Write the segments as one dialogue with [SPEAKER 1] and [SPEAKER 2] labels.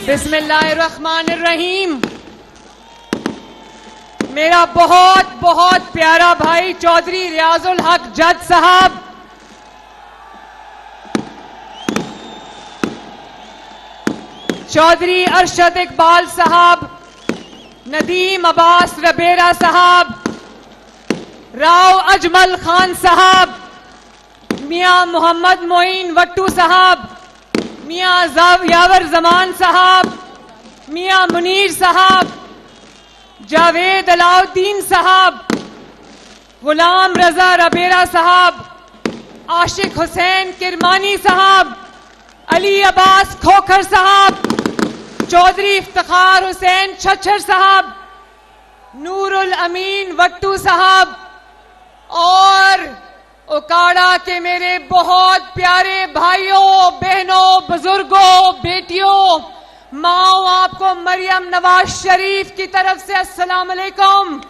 [SPEAKER 1] बिस्मिल्लाहिर्रहमानिर्रहीम। मेरा बहुत बहुत प्यारा भाई चौधरी रियाजुल हक जज साहब, चौधरी अरशद इकबाल साहब, नदीम अब्बास रबेरा साहब, राव अजमल खान साहब, मियां मोहम्मद मोइन वट्टू साहब, मियां यावर जमान साहब, मियां मुनीर साहब, जावेद अलाउद्दीन साहब, गुलाम रजा रबेरा साहब, आशिक हुसैन किरमानी साहब, अली अब्बास खोखर साहब, चौधरी इफ्तिखार हुसैन छच्छर साहब, नूरुल अमीन वट्टू साहब और उकाड़ा के मेरे बहुत प्यारे भाइयों, बहनों, बुजुर्गों, बेटियों, माओ, आपको मरियम नवाज शरीफ की तरफ से अस्सलाम अलैकुम।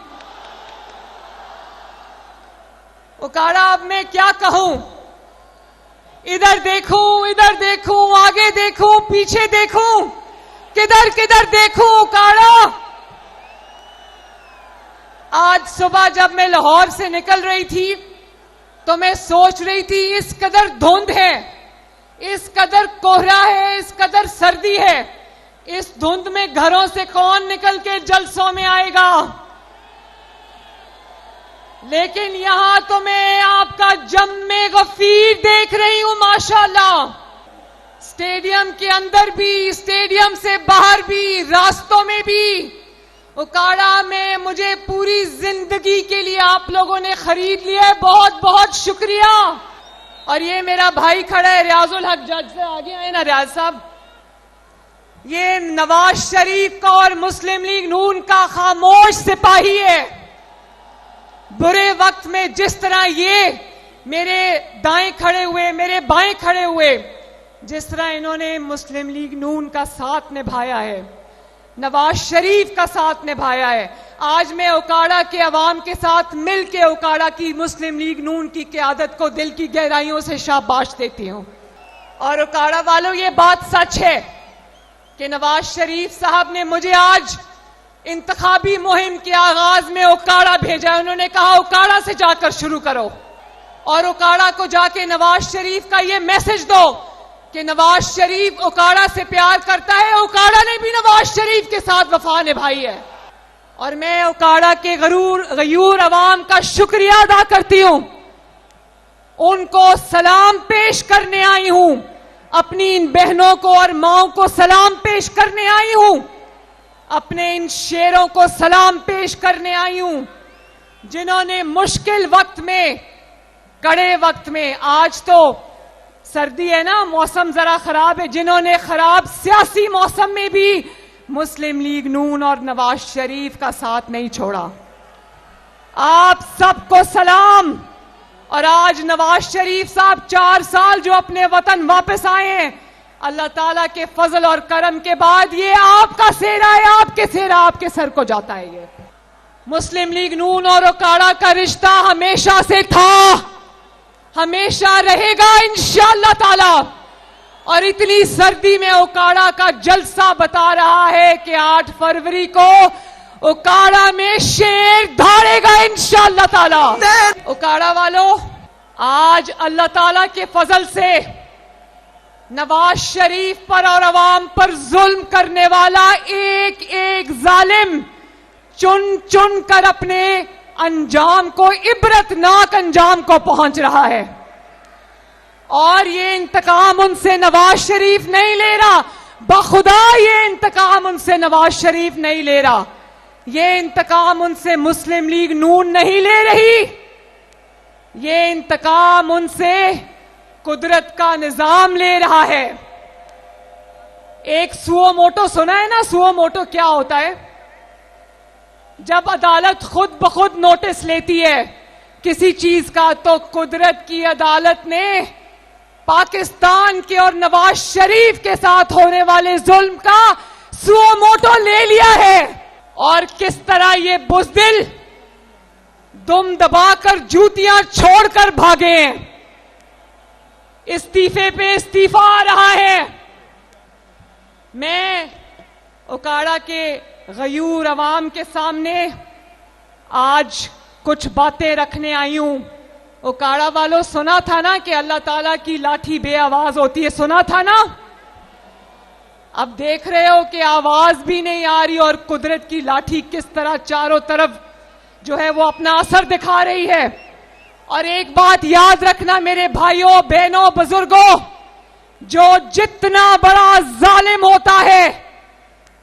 [SPEAKER 1] उकाड़ा अब मैं क्या कहूं, इधर देखूं, आगे देखूं, पीछे देखूं, किधर किधर देखूं उकाड़ा। आज सुबह जब मैं लाहौर से निकल रही थी तो मैं सोच रही थी इस कदर धुंध है, इस कदर कोहरा है, इस कदर सर्दी है, इस धुंध में घरों से कौन निकल के जलसों में आएगा। लेकिन यहां तो मैं आपका जम्मे गफीर देख रही हूं माशाल्लाह। स्टेडियम के अंदर भी, स्टेडियम से बाहर भी, रास्तों में भी। उकाड़ा में मुझे पूरी जिंदगी के लिए आप लोगों ने खरीद लिया है, बहुत बहुत शुक्रिया। और ये मेरा भाई खड़ा है रियाजुल हक जज से, आगे आए ना रियाज साहब। ये नवाज शरीफ का और मुस्लिम लीग नून का खामोश सिपाही है। बुरे वक्त में जिस तरह ये मेरे दाएं खड़े हुए, मेरे बाएं खड़े हुए, जिस तरह इन्होंने मुस्लिम लीग नून का साथ निभाया है, नवाज शरीफ का साथ निभाया है, आज मैं उकाड़ा के अवाम के साथ मिलकर उकाड़ा की मुस्लिम लीग नून की क़यादत को दिल की गहराइयों से शाबाश देती हूं। और उकाड़ा वालों, ये बात सच है कि नवाज शरीफ साहब ने मुझे आज इंतखाबी मुहिम के आगाज में उकाड़ा भेजा है। उन्होंने कहा उकाड़ा से जाकर शुरू करो और उकाड़ा को जाके नवाज शरीफ का ये मैसेज दो कि नवाज शरीफ उकाड़ा से प्यार करता है, उकाड़ा ने भी नवाज शरीफ के साथ वफा निभाई है। और मैं उकाड़ा के गयूर अवाम का शुक्रिया अदा करती हूं, उनको सलाम पेश करने आई हूं, अपनी इन बहनों को और माओं को सलाम पेश करने आई हूं, अपने इन शेरों को सलाम पेश करने आई हूं, जिन्होंने मुश्किल वक्त में, कड़े वक्त में, आज तो सर्दी है ना, मौसम जरा खराब है, जिन्होंने खराब सियासी मौसम में भी मुस्लिम लीग नून और नवाज शरीफ का साथ नहीं छोड़ा। आप सबको सलाम। और आज नवाज शरीफ साहब 4 साल जो अपने वतन वापस आए हैं, अल्लाह ताला के फजल और करम के बाद ये आपका सेहरा है, आपके सेहरा आपके सर को जाता है। ये मुस्लिम लीग नून और उकाड़ा का रिश्ता हमेशा से था, हमेशा रहेगा इंशाअल्लाह ताला। और इतनी सर्दी में उकाड़ा का जलसा बता रहा है कि 8 फरवरी को उकाड़ा में शेर धाड़ेगा इंशाअल्लाह ताला। उकाड़ा वालों, आज अल्लाह ताला के फजल से नवाज शरीफ पर और अवाम पर जुल्म करने वाला एक एक जालिम चुन चुन कर अपने अंजाम को, इबरतनाक अंजाम को पहुंच रहा है। और ये इंतकाम उनसे नवाज शरीफ नहीं ले रहा, बखुदा ये इंतकाम उनसे नवाज शरीफ नहीं ले रहा, ये इंतकाम उनसे मुस्लिम लीग नून नहीं ले रही, ये इंतकाम उनसे कुदरत का निजाम ले रहा है। एक सुओ मोटो सुना है ना? सुओ मोटो क्या होता है? जब अदालत खुद ब खुद नोटिस लेती है किसी चीज का, तो कुदरत की अदालत ने पाकिस्तान के और नवाज शरीफ के साथ होने वाले जुल्म का सुओ मोटो ले लिया है। और किस तरह ये बुज़दिल दुम दबाकर जूतियां छोड़कर भागे हैं, इस्तीफे पे इस्तीफा आ रहा है। मैं उकाड़ा के गयूर अवाम के सामने आज कुछ बातें रखने आई हूं। उकाड़ा वालों, सुना था ना कि अल्लाह ताला की लाठी बेआवाज होती है, सुना था ना? अब देख रहे हो कि आवाज भी नहीं आ रही और कुदरत की लाठी किस तरह चारों तरफ जो है वो अपना असर दिखा रही है। और एक बात याद रखना मेरे भाइयों बहनों बुजुर्गों, जो जितना बड़ा जालिम होता है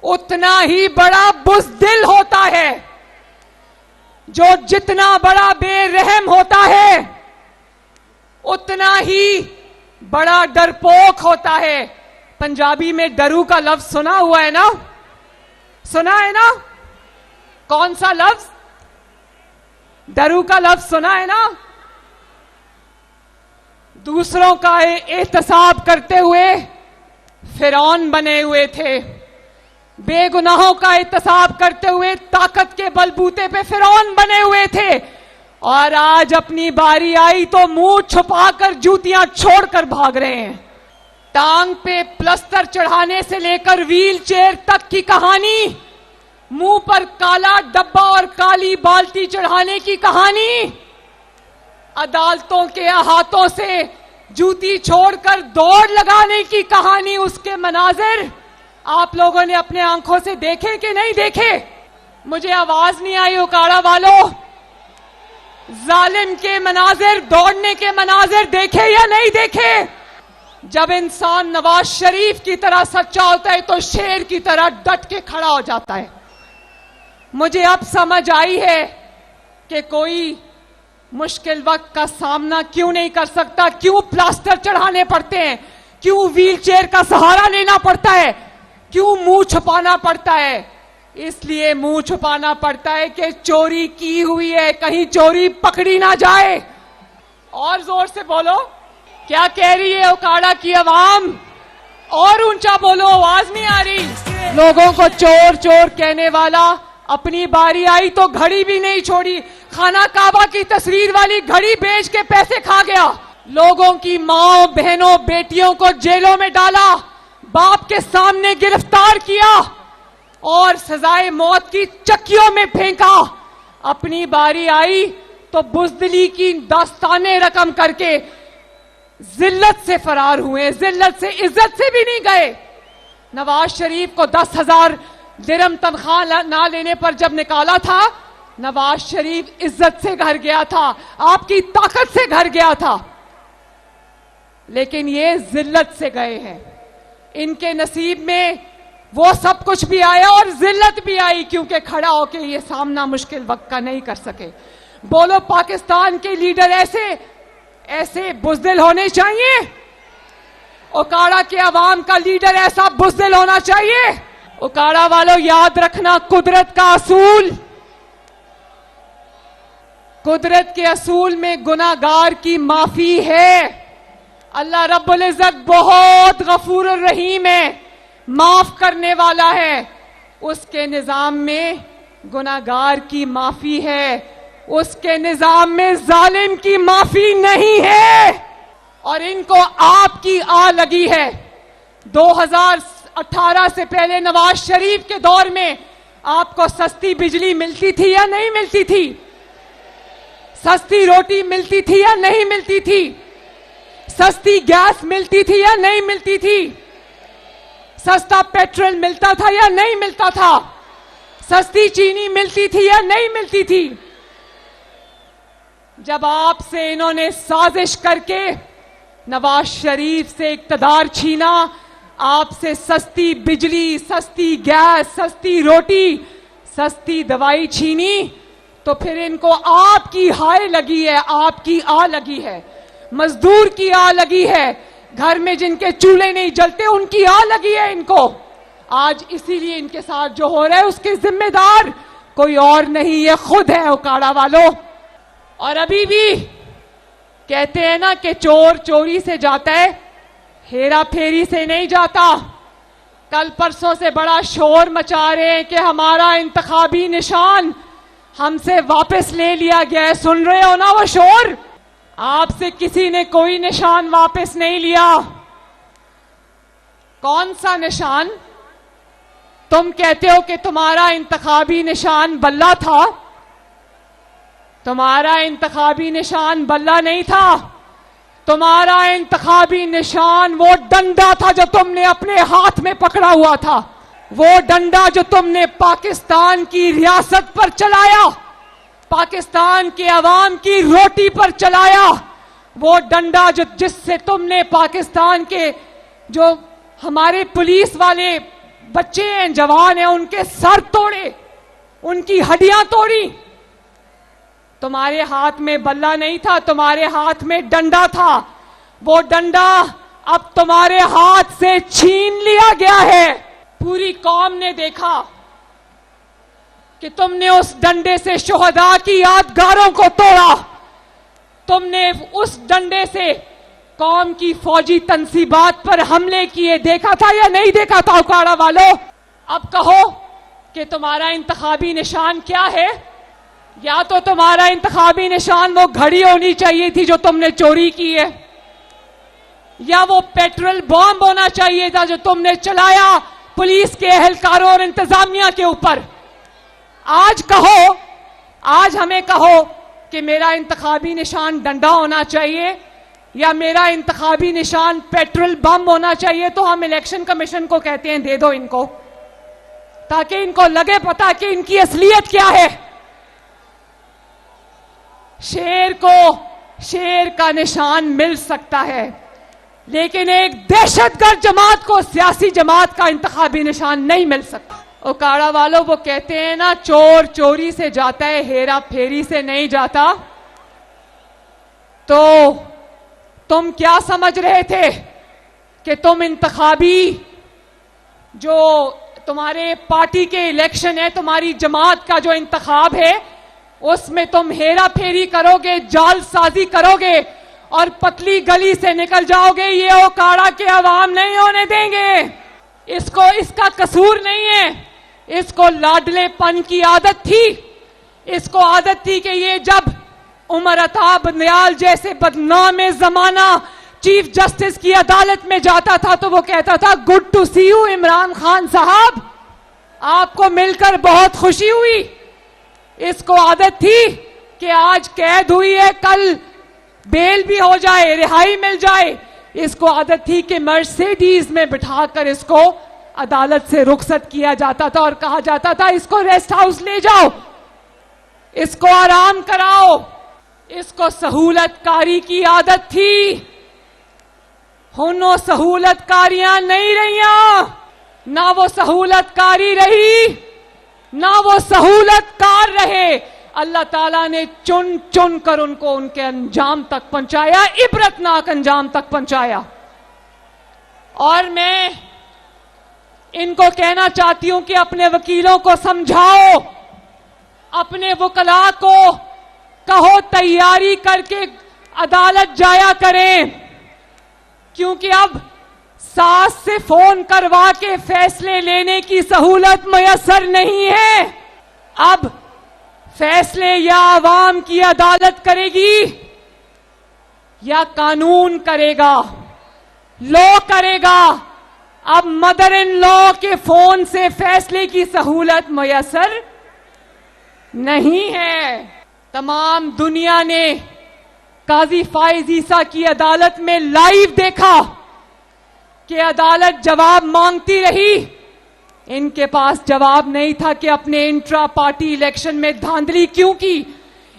[SPEAKER 1] उतना ही बड़ा बुज़दिल होता है। जो जितना बड़ा बेरहम होता है उतना ही बड़ा डरपोक होता है। पंजाबी में डरू का लफ्ज सुना हुआ है ना? सुना है ना? कौन सा लफ्ज? डरू का लफ्ज सुना है ना? दूसरों का एहतसाब करते हुए फिरौन बने हुए थे, बेगुनाहों का एहतसाब करते हुए ताकत के बलबूते पे फिरौन बने हुए थे, और आज अपनी बारी आई तो मुंह छुपाकर जूतियां छोड़कर भाग रहे हैं। टांग पे प्लस्तर चढ़ाने से लेकर व्हील चेयर तक की कहानी, मुंह पर काला डब्बा और काली बाल्टी चढ़ाने की कहानी, अदालतों के हाथों से जूती छोड़कर दौड़ लगाने की कहानी, उसके मनाजिर आप लोगों ने अपने आंखों से देखे कि नहीं देखे? मुझे आवाज नहीं आई उकाड़ा वालों, जालिम के मनाजिर, दौड़ने के मनाजिर देखे या नहीं देखे? जब इंसान नवाज शरीफ की तरह सच्चा होता है तो शेर की तरह डट के खड़ा हो जाता है। मुझे अब समझ आई है कि कोई मुश्किल वक्त का सामना क्यों नहीं कर सकता, क्यों प्लास्टर चढ़ाने पड़ते हैं, क्यों व्हील चेयर का सहारा लेना पड़ता है, क्यों मुंह छुपाना पड़ता है। इसलिए मुंह छुपाना पड़ता है कि चोरी की हुई है, कहीं चोरी पकड़ी ना जाए। और जोर से बोलो, क्या कह रही है उकाड़ा की आवाम? और ऊंचा बोलो, आवाज नहीं आ रही। लोगों को चोर चोर कहने वाला अपनी बारी आई तो घड़ी भी नहीं छोड़ी, खाना काबा की तस्वीर वाली घड़ी बेच के पैसे खा गया। लोगों की माओ बहनों बेटियों को जेलों में डाला, बाप के सामने गिरफ्तार किया और सजाए मौत की चक्कियों में फेंका। अपनी बारी आई तो बुज़दिली की दास्तानें रकम करके जिल्लत से फरार हुए, जिल्लत से, इज्जत से भी नहीं गए। नवाज शरीफ को 10,000 दिरहम तनख्वाह ना लेने पर जब निकाला था, नवाज शरीफ इज्जत से घर गया था, आपकी ताकत से घर गया था, लेकिन ये जिल्लत से गए हैं। इनके नसीब में वो सब कुछ भी आया और जिल्लत भी आई, क्योंकि खड़ा होके ये सामना मुश्किल वक्त का नहीं कर सके। बोलो, पाकिस्तान के लीडर ऐसे बुज़दिल होने चाहिए? उकाड़ा के अवाम का लीडर ऐसा बुज़दिल होना चाहिए? उकाड़ा वालों, याद रखना, कुदरत का असूल, कुदरत के असूल में गुनाहगार की माफी है। अल्लाह रब्बुल इज्जत बहुत गफूर रहीम है, माफ करने वाला है। उसके निजाम में गुनाहगार की माफी है, उसके निजाम में जालिम की माफी नहीं है। और इनको आपकी आ लगी है। 2018 से पहले नवाज शरीफ के दौर में आपको सस्ती बिजली मिलती थी या नहीं मिलती थी? सस्ती रोटी मिलती थी या नहीं मिलती थी? सस्ती गैस मिलती थी या नहीं मिलती थी? सस्ता पेट्रोल मिलता था या नहीं मिलता था? सस्ती चीनी मिलती थी या नहीं मिलती थी? जब आपसे इन्होंने साजिश करके नवाज शरीफ से इक्तदार छीना, आपसे सस्ती बिजली, सस्ती गैस, सस्ती रोटी, सस्ती दवाई छीनी, तो फिर इनको आपकी हाय लगी है, आपकी आ लगी है, मजदूर की आ लगी है, घर में जिनके चूल्हे नहीं जलते उनकी आ लगी है इनको। आज इसीलिए इनके साथ जो हो रहा है उसके जिम्मेदार कोई और नहीं, ये खुद है उकाड़ा वालों। और अभी भी कहते हैं ना कि चोर चोरी से जाता है, हेरा फेरी से नहीं जाता। कल परसों से बड़ा शोर मचा रहे हैं कि हमारा इंतखाबी निशान हमसे वापस ले लिया गया है। सुन रहे हो ना वो शोर? आपसे किसी ने कोई निशान वापस नहीं लिया। कौन सा निशान? तुम कहते हो कि तुम्हारा इंतखाबी निशान बल्ला था। तुम्हारा इंतखाबी निशान बल्ला नहीं था, तुम्हारा इंतखाबी निशान वो डंडा था जो तुमने अपने हाथ में पकड़ा हुआ था। वो डंडा जो तुमने पाकिस्तान की रियासत पर चलाया, पाकिस्तान के अवाम की रोटी पर चलाया। वो डंडा जो जिससे तुमने पाकिस्तान के जो हमारे पुलिस वाले बच्चे हैं, जवान हैं, उनके सर तोड़े, उनकी हड्डियां तोड़ी। तुम्हारे हाथ में बल्ला नहीं था, तुम्हारे हाथ में डंडा था। वो डंडा अब तुम्हारे हाथ से छीन लिया गया है। पूरी कौम ने देखा कि तुमने उस डंडे से शुहदा की यादगारों को तोड़ा। तुमने उस डंडे से कौम की फौजी तंसीबात पर हमले किए। देखा था या नहीं देखा था उकाड़ा वालों? अब कहो कि तुम्हारा इंतखाबी निशान क्या है। या तो तुम्हारा इंतखाबी निशान वो घड़ी होनी चाहिए थी जो तुमने चोरी की है, या वो पेट्रोल बॉम्ब होना चाहिए था जो तुमने चलाया पुलिस के एहलकारों और इंतजामिया के ऊपर। आज कहो, आज हमें कहो कि मेरा इंतखाबी निशान डंडा होना चाहिए या मेरा इंतखाबी निशान पेट्रोल बम होना चाहिए, तो हम इलेक्शन कमीशन को कहते हैं दे दो इनको, ताकि इनको लगे पता कि इनकी असलियत क्या है। शेर को शेर का निशान मिल सकता है, लेकिन एक दहशतगर्द जमात को सियासी जमात का इंतखाबी निशान नहीं मिल सकता। उकाड़ा वालों, वो कहते हैं ना, चोर चोरी से जाता है, हेरा फेरी से नहीं जाता। तो तुम क्या समझ रहे थे कि तुम इंतखाबी जो तुम्हारे पार्टी के इलेक्शन है, तुम्हारी जमात का जो इंतखाब है, उसमें तुम हेरा फेरी करोगे, जालसाजी करोगे और पतली गली से निकल जाओगे। ये उकाड़ा के अवाम नहीं होने देंगे। इसको इसका कसूर नहीं है, इसको लाडलेपन की आदत थी। इसको आदत थी कि ये जब उमर अता बंदयाल जैसे बदनाम जमाना चीफ जस्टिस की अदालत में जाता था तो वो कहता था, good to see you Imran Khan sahab, आपको मिलकर बहुत खुशी हुई। इसको आदत थी कि आज कैद हुई है, कल बेल भी हो जाए, रिहाई मिल जाए। इसको आदत थी कि मर्सिडीज में बिठाकर इसको अदालत से रुखसत किया जाता था और कहा जाता था इसको रेस्ट हाउस ले जाओ, इसको आराम कराओ। इसको सहूलतकारी की आदत थी। हुनो सहूलतकारियां नहीं रहियां, ना वो सहूलतकारी रही ना वो सहूलतकार रहे। अल्लाह ताला ने चुन चुन कर उनको उनके अंजाम तक पहुंचाया, इबरतनाक अंजाम तक पहुंचाया। और मैं इनको कहना चाहती हूं कि अपने वकीलों को समझाओ, अपने वकला को कहो तैयारी करके अदालत जाया करें, क्योंकि अब सास से फोन करवा के फैसले लेने की सहूलत मयसर नहीं है। अब फैसले या आवाम की अदालत करेगी या कानून करेगा, लॉ करेगा। अब मदर इन लॉ के फोन से फैसले की सहूलत मयसर नहीं है। तमाम दुनिया ने काजी फाइज ईसा की अदालत में लाइव देखा कि अदालत जवाब मांगती रही। इनके पास जवाब नहीं था कि अपने इंट्रा पार्टी इलेक्शन में धांधली क्यों की।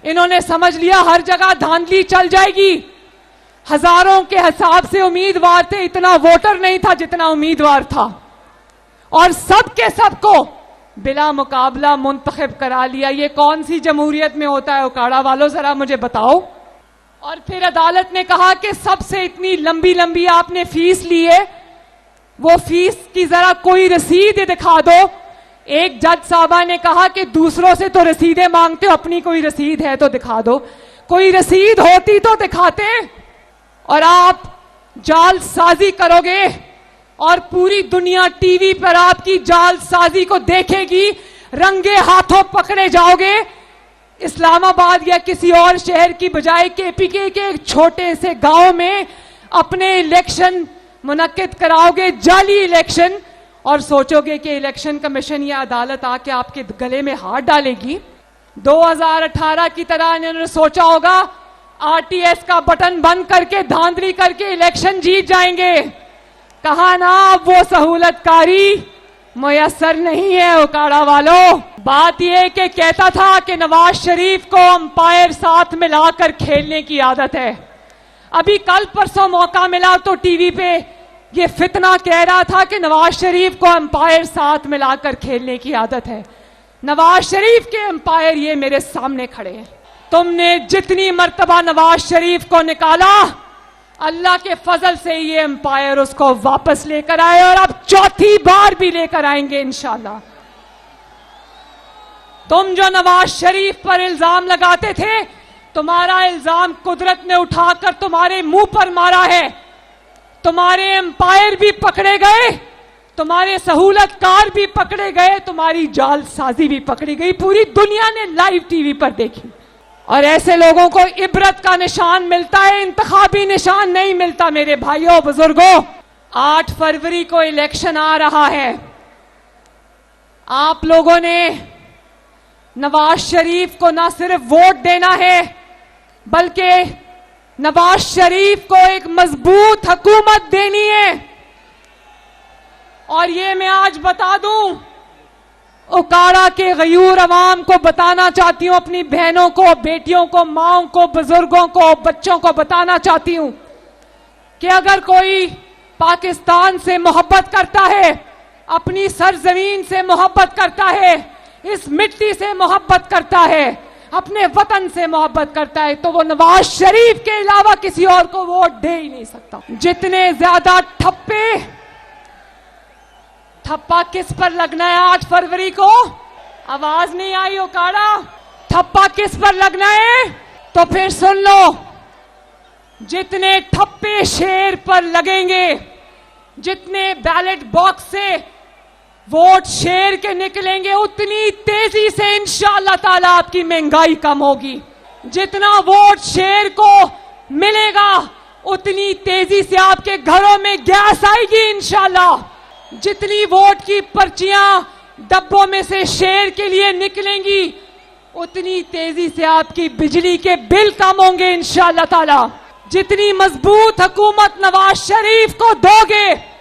[SPEAKER 1] इन्होंने समझ लिया हर जगह धांधली चल जाएगी। हजारों के हिसाब से उम्मीदवार थे, इतना वोटर नहीं था जितना उम्मीदवार था, और सब के सबको बिला मुकाबला मुंतखब करा लिया। ये कौन सी जमहूरियत में होता है उकाड़ा वालों, जरा मुझे बताओ। और फिर अदालत ने कहा कि सबसे इतनी लंबी लंबी आपने फीस ली है, वो फीस की जरा कोई रसीद दिखा दो। एक जज साहबा ने कहा कि दूसरों से तो रसीदें मांगते हो, अपनी कोई रसीद है तो दिखा दो। कोई रसीद होती तो दिखाते। और आप जालसाजी करोगे और पूरी दुनिया टीवी पर आपकी जालसाजी को देखेगी, रंगे हाथों पकड़े जाओगे। इस्लामाबाद या किसी और शहर की बजाय केपीके के एक छोटे से गांव में अपने इलेक्शन मुनक्किद कराओगे, जाली इलेक्शन, और सोचोगे कि इलेक्शन कमीशन या अदालत आके आपके गले में हाथ डालेगी। 2018 की तरह इन्होंने सोचा होगा आरटीएस का बटन बंद करके धांधली करके इलेक्शन जीत जाएंगे। कहा ना, अब वो सहूलतकारी मुयस्सर नहीं है उकाड़ा वालों। बात यह कि कहता था कि नवाज शरीफ को अंपायर साथ मिलाकर खेलने की आदत है। अभी कल परसों मौका मिला तो टीवी पे ये फितना कह रहा था कि नवाज शरीफ को अंपायर साथ मिलाकर खेलने की आदत है। नवाज शरीफ के अंपायर ये मेरे सामने खड़े हैं। तुमने जितनी मर्तबा नवाज शरीफ को निकाला, अल्लाह के फजल से ये अंपायर उसको वापस लेकर आए और अब चौथी बार भी लेकर आएंगे इंशाल्लाह। तुम जो नवाज शरीफ पर इल्जाम लगाते थे, तुम्हारा इल्जाम कुदरत ने उठाकर तुम्हारे मुंह पर मारा है। तुम्हारे एम्पायर भी पकड़े गए, तुम्हारे सहूलतकार भी पकड़े गए, तुम्हारी जालसाजी भी पकड़ी गई। पूरी दुनिया ने लाइव टीवी पर देखी। और ऐसे लोगों को इबरत का निशान मिलता है, इंतखाबी निशान नहीं मिलता। मेरे भाइयों बुजुर्गों, 8 फरवरी को इलेक्शन आ रहा है। आप लोगों ने नवाज शरीफ को ना सिर्फ वोट देना है, बल्कि नवाज शरीफ को एक मजबूत हुकूमत देनी है। और ये मैं आज बता दूं, उकाड़ा के गयूर अवाम को बताना चाहती हूं, अपनी बहनों को, बेटियों को, माओं को, बुजुर्गों को, बच्चों को बताना चाहती हूं कि अगर कोई पाकिस्तान से मोहब्बत करता है, अपनी सरजमीन से मोहब्बत करता है, इस मिट्टी से मोहब्बत करता है, अपने वतन से मोहब्बत करता है, तो वो नवाज शरीफ के अलावा किसी और को वोट दे ही नहीं सकता। जितने ज्यादा ठप्पा किस पर लगना है 8 फरवरी को? आवाज नहीं आई उकाड़ा। ठप्पा किस पर लगना है? तो फिर सुन लो, जितने ठप्पे शेर पर लगेंगे, जितने बैलेट बॉक्स से वोट शेर के निकलेंगे, उतनी तेजी से इंशाअल्लाह ताला आपकी महंगाई कम होगी। जितना वोट शेर को मिलेगा, उतनी तेजी से आपके घरों में गैस आएगी इंशाअल्लाह। जितनी वोट की पर्चियां डब्बों में से शेर के लिए निकलेंगी, उतनी तेजी से आपकी बिजली के बिल कम होंगे इंशाअल्लाह ताला। जितनी मजबूत हुकूमत नवाज शरीफ को दोगे,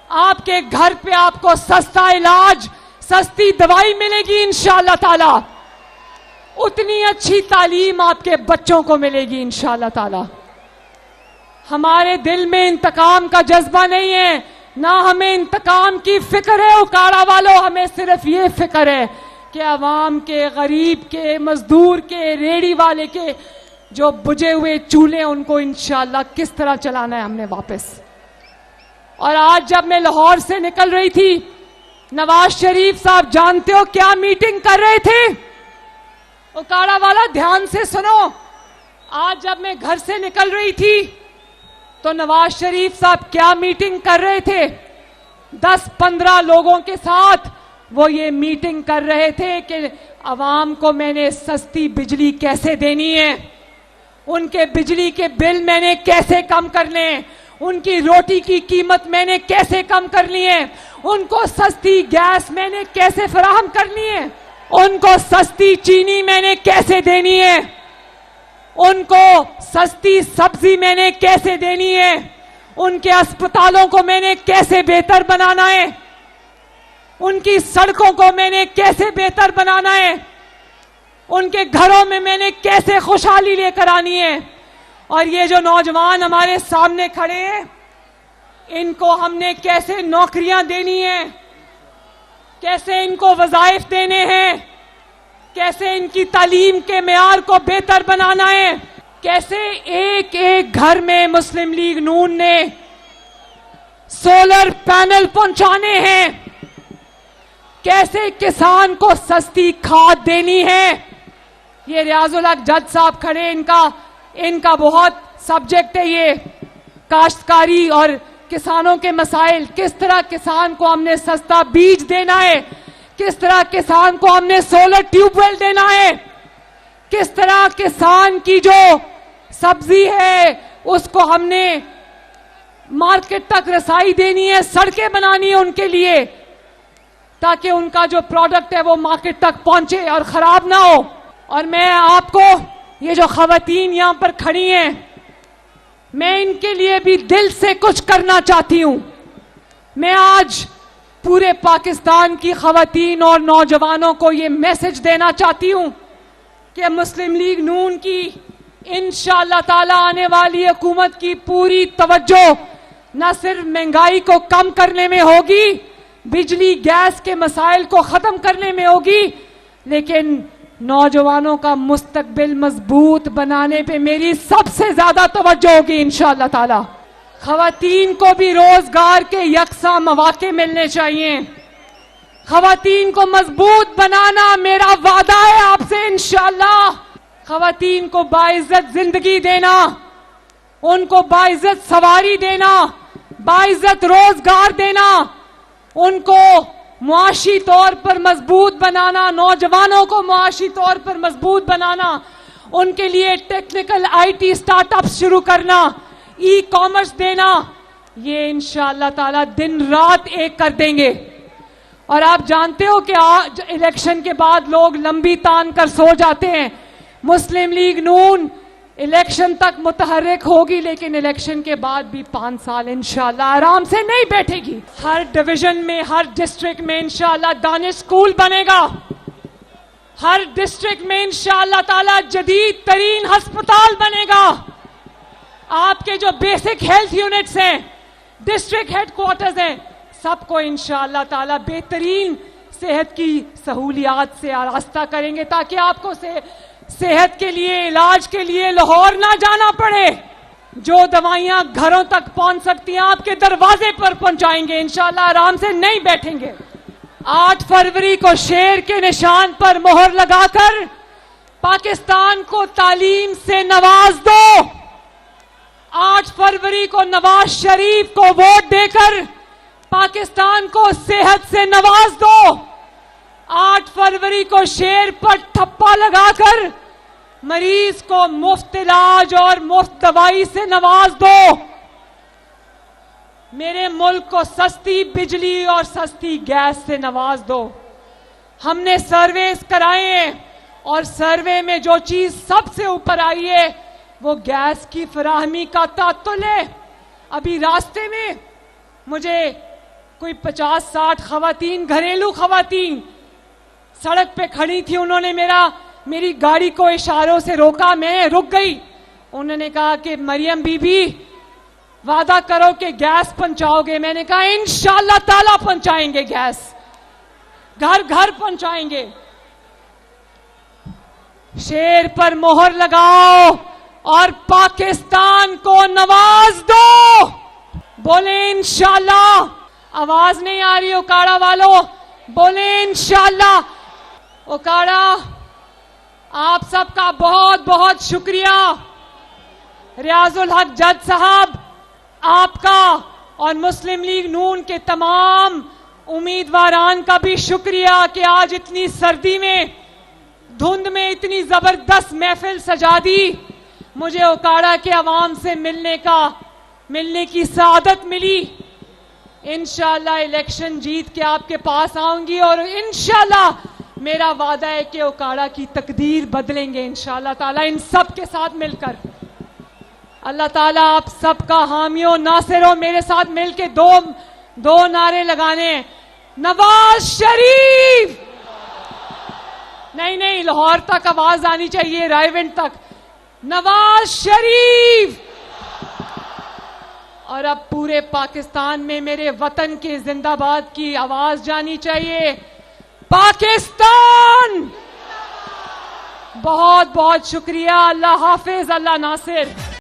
[SPEAKER 1] आपके घर पे आपको सस्ता इलाज, सस्ती दवाई मिलेगी इंशाअल्लाह ताला। उतनी अच्छी तालीम आपके बच्चों को मिलेगी इंशाअल्लाह ताला। हमारे दिल में इंतकाम का जज्बा नहीं है, ना हमें इंतकाम की फिक्र है उकाड़ा वालों। हमें सिर्फ ये फिक्र है कि अवाम के, गरीब के, मजदूर के, रेड़ी वाले के जो बुझे हुए चूल्हे, उनको इंशाअल्लाह किस तरह चलाना है हमने वापस। और आज जब मैं लाहौर से निकल रही थी, नवाज शरीफ साहब जानते हो क्या मीटिंग कर रहे थे? उकाड़ा वाला ध्यान से सुनो। आज जब मैं घर से निकल रही थी तो नवाज शरीफ साहब क्या मीटिंग कर रहे थे? 10-15 लोगों के साथ वो ये मीटिंग कर रहे थे कि अवाम को मैंने सस्ती बिजली कैसे देनी है, उनके बिजली के बिल मैंने कैसे कम करने, उनकी रोटी की कीमत मैंने कैसे कम करनी है, उनको सस्ती गैस मैंने कैसे फराहम करनी है, उनको सस्ती चीनी मैंने कैसे देनी है, उनको सस्ती सब्जी मैंने कैसे देनी है, उनके अस्पतालों को मैंने कैसे बेहतर बनाना है, उनकी सड़कों को मैंने कैसे बेहतर बनाना है, उनके घरों में मैंने कैसे खुशहाली लेकर आनी है। और ये जो नौजवान हमारे सामने खड़े हैं, इनको हमने कैसे नौकरियां देनी है, कैसे इनको वज़ाइफ देने हैं, कैसे इनकी तालीम के मेयार को बेहतर बनाना है, कैसे एक एक घर में मुस्लिम लीग नून ने सोलर पैनल पहुंचाने हैं, कैसे किसान को सस्ती खाद देनी है। ये रियाजुल हक जज साहब खड़े, इनका बहुत सब्जेक्ट है ये, काश्तकारी और किसानों के मसाइल। किस तरह किसान को हमने सस्ता बीज देना है, किस तरह किसान को हमने सोलर ट्यूबवेल देना है, किस तरह किसान की जो सब्जी है उसको हमने मार्केट तक रसाई देनी है, सड़कें बनानी है उनके लिए। ताकि उनका जो प्रोडक्ट है वो मार्केट तक पहुंचे और खराब ना हो। और मैं आपको, ये जो खवातीन यहां पर खड़ी हैं, मैं इनके लिए भी दिल से कुछ करना चाहती हूं। मैं आज पूरे पाकिस्तान की खवातीन और नौजवानों को ये मैसेज देना चाहती हूं कि मुस्लिम लीग नून की इंशाअल्लाह ताला आने वाली हुकूमत की पूरी तवज्जो न सिर्फ महंगाई को कम करने में होगी, बिजली गैस के मसाइल को खत्म करने में होगी, लेकिन नौजवानों का मुस्तकबिल मजबूत बनाने पे मेरी सबसे ज्यादा तवज्जो होगी इंशाअल्लाह ताला। खवातीन को भी रोजगार के यकसा मौके मिलने चाहिए। खवातीन को मजबूत बनाना मेरा वादा है आपसे इंशाअल्लाह। खवातीन को बाइज्जत जिंदगी देना, उनको बाइज्जत सवारी देना, बाइज्जत रोजगार देना, उनको मुआशी तौर पर मजबूत बनाना, नौजवानों को मुआशी तौर पर मजबूत बनाना, उनके लिए टेक्निकल IT स्टार्टअप शुरू करना, ई कॉमर्स देना, ये इंशाअल्लाह ताला दिन रात एक कर देंगे। और आप जानते हो कि आज इलेक्शन के बाद लोग लंबी तान कर सो जाते हैं। मुस्लिम लीग नून इलेक्शन तक मुतहर्रिक होगी, लेकिन इलेक्शन के बाद भी 5 साल इंशाअल्लाह आराम से नहीं बैठेगी। हर डिवीजन में, हर डिस्ट्रिक्ट में इंशाअल्लाह दानिश स्कूल बनेगा। हर डिस्ट्रिक्ट में इंशाअल्लाह ताला जदीद तरीन अस्पताल बनेगा। आपके जो बेसिक हेल्थ यूनिट्स हैं, डिस्ट्रिक्ट हेडक्वार्टर्स हैं, सबको इंशाअल्लाह ताला बेहतरीन सेहत की सहूलियात से आरास्ता करेंगे, ताकि आपको सेहत के लिए, इलाज के लिए लाहौर ना जाना पड़े। जो दवाइयां घरों तक पहुंच सकती हैं आपके दरवाजे पर पहुंचाएंगे इंशाअल्लाह, आराम से नहीं बैठेंगे। 8 फरवरी को शेर के निशान पर मोहर लगाकर पाकिस्तान को तालीम से नवाज दो। 8 फरवरी को नवाज शरीफ को वोट देकर पाकिस्तान को सेहत से नवाज दो। 8 फरवरी को शेर पर ठप्पा लगाकर मरीज को मुफ्त इलाज और मुफ्त दवाई से नवाज दो। मेरे मुल्क को सस्ती बिजली और सस्ती गैस से नवाज दो। हमने सर्वेस कराए हैं और सर्वे में जो चीज सबसे ऊपर आई है वो गैस की फराहमी का तातुल है। अभी रास्ते में मुझे कोई 50-60 खवातीन, घरेलू खवातीन सड़क पे खड़ी थी। उन्होंने मेरी गाड़ी को इशारों से रोका, मैं रुक गई। उन्होंने कहा कि मरियम बीबी वादा करो कि गैस पहुंचाओगे। मैंने कहा इंशाअल्लाह ताला पहुंचाएंगे, गैस घर घर पहुंचाएंगे। शेर पर मोहर लगाओ और पाकिस्तान को नवाज दो। बोले इंशाअल्लाह। आवाज नहीं आ रही ओकाड़ा वालों, बोले इंशाअल्लाह। ओकाड़ा आप सबका बहुत बहुत शुक्रिया। रियाजुल हक जज साहब, आपका और मुस्लिम लीग नून के तमाम उम्मीदवारान का भी शुक्रिया कि आज इतनी सर्दी में, धुंध में इतनी जबरदस्त महफिल सजा दी। मुझे ओकाड़ा के अवाम से मिलने की सआदत मिली। इंशाअल्लाह इलेक्शन जीत के आपके पास आऊंगी और इंशाअल्लाह मेरा वादा है कि ओकाड़ा की तकदीर बदलेंगे इंशाअल्लाह ताला, इन सब के साथ मिलकर। अल्लाह ताला आप सबका हामी हो, नासिर हो। मेरे साथ मिलके दो नारे लगाने हैं। नवाज शरीफ। नहीं, लाहौर तक आवाज आनी चाहिए, रायविंड तक। नवाज शरीफ। और अब पूरे पाकिस्तान में मेरे वतन के जिंदाबाद की आवाज जानी चाहिए। पाकिस्तान। बहुत बहुत शुक्रिया। अल्लाह हाफिज, अल्लाह नासिर।